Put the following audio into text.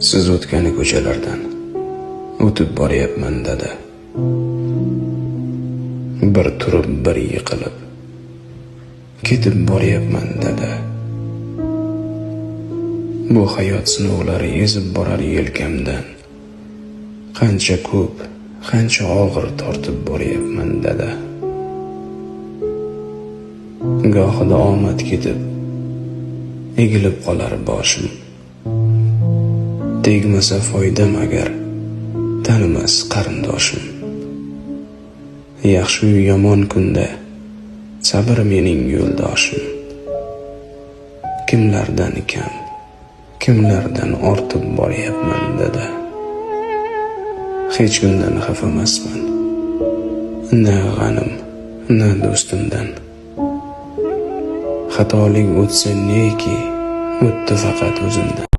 Siz o'tgan ko'chalardan o'tib boryapman dada. Bir turib bir yiqilib ketib boryapman dada. Bu hayot sinovlari ezib borar yelkamdan. Qancha ko'p, qancha og'ir tortib boryapman dada. Gohida omad ketib egilib qolar boshim. Tegmasa foydam agar tanimas qarindoshim. Yaxshi yu yomon kunda sabr mening yo'ldoshim. Kimlardan kam, kimlardan ortib boryapman dada. Hech kimdan xafa emasman, na g'anim, na do'stimdan. Xatolik o'tsa neki, o'tdi faqat o'zimdan.